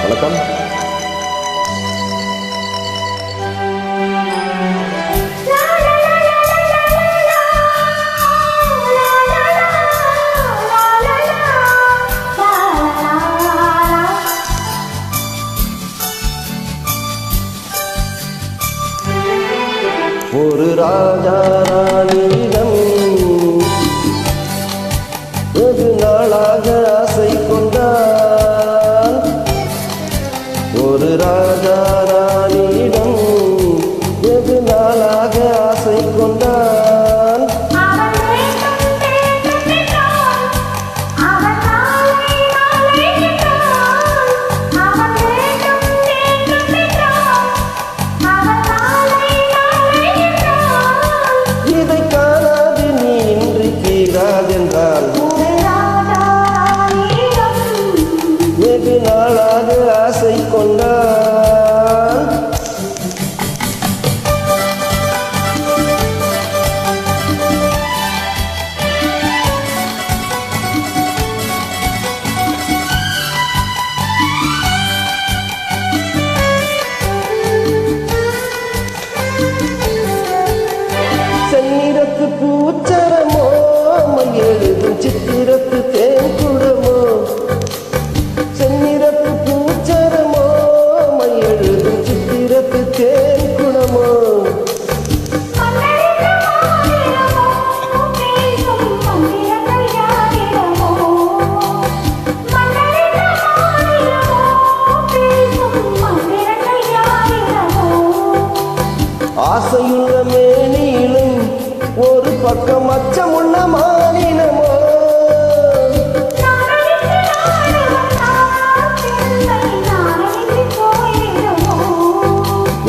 வணக்கம். ஒரு ராஜா ராணியிடம் வெகு நாளாக ஆசை கொண்டான். ஒரு ராஜா ராணியிடம் வெகு நாளாக ஆசை கொண்டான். வெகு நாளாக ஆசை கொண்டான். செந்நிறத்து பூச்சரமோ எழுதும் சித்திரத்து தேன் குடமோ. செந்நிறத்து பூச்சரமோ எழுதும் சித்திரத்து தேன் குடமோ. ஆசையுள்ள மேனியிலும் ஒரு பக்கம் அச்சமுள்ள மானினமோ.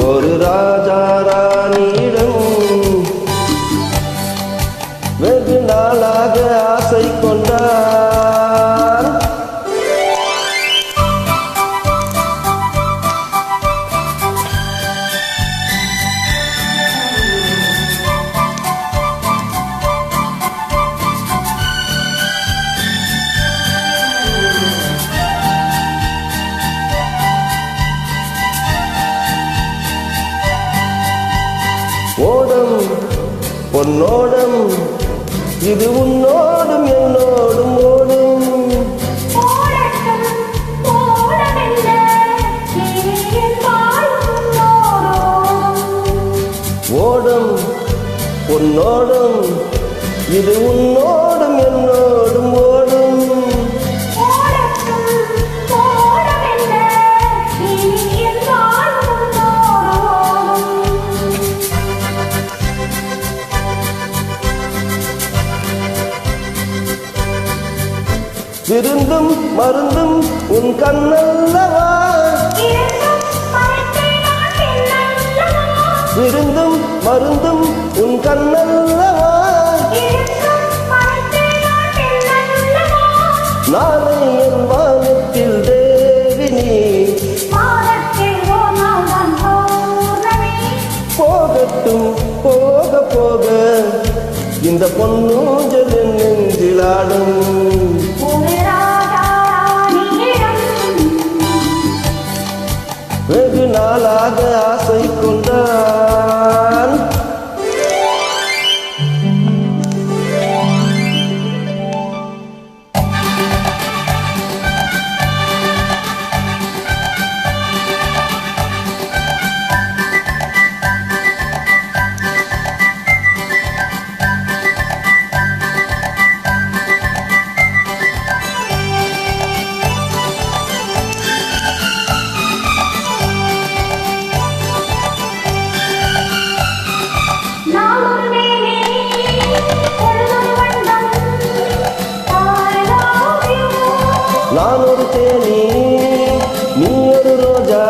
ஒரு ராஜா ராணியிடம் வெகு நாளாக ஆசை கொண்டார். ஓடம் பொன்னோடம் இது உன்னோடும் என்னோடும் ஓடும். ஓடம் பொன்னோடும் இது உன்னோடும் என்னோடும் ஓடும். விருந்தும் மருந்தும் உன் கண்ணல்லவா. விருந்தும் மருந்தும் உன் கண்ணல்லவா. நாளை என் வானத்தில் தேவினி போகட்டும் போக போக இந்த பொன்னூஞ்சல் என் நெஞ்சிலாடும். வெகு நாளாக ஆசை கொண்டான். நான் ஒரு தேனி நீ ஒரு ரோஜா.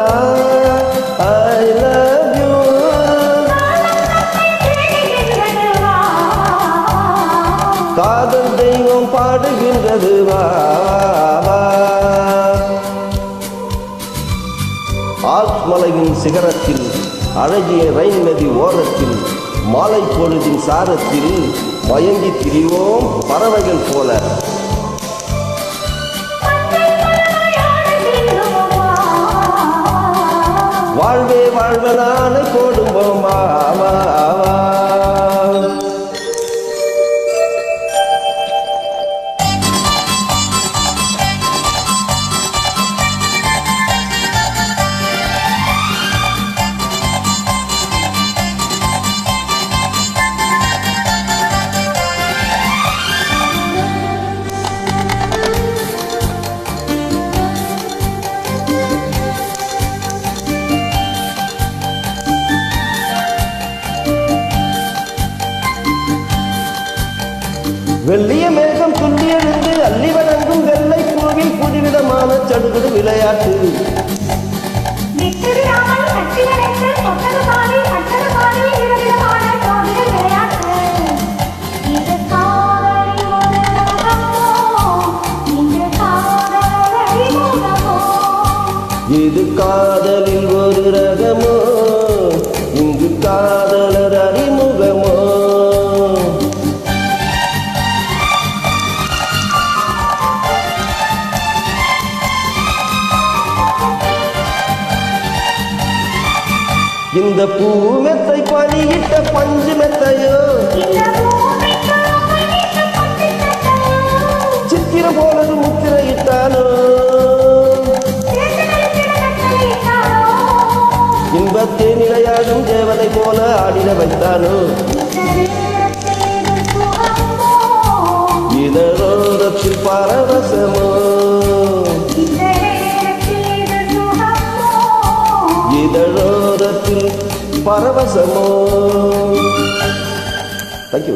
I love you. காதல் தெய்வம் பாடுகின்றது வா. ஆல்ப்ஸ் மலையின் சிகரத்தில் அழகிய ரைன் நதி ஓரத்தில் மாலை பொழுதின் சாரத்தில் மயங்கி திரிவோம் பறவைகள் போல. மெல்லிய மேகம் துள்ளி எழுந்து அள்ளி வழங்கும் வெள்ளை பூவில் புதுவிதமான சடுகுடு விளையாட்டு. இது காதலில் ஒரு ரகமோ, இங்கு காதலர் அறிமுகமோ. இந்த பூ மெத்தை பணியிட்ட பஞ்சு மெத்தையோ, சித்திர போலது முத்திரையிட்டானோ, இன்பத்தே நிலையாடும் தேவதை போல ஆடிட வைத்தானோ. இதழோரத்தில் பரவசமோ, இதழோரத்தில் பரவசமோ. தேங்க்யூ.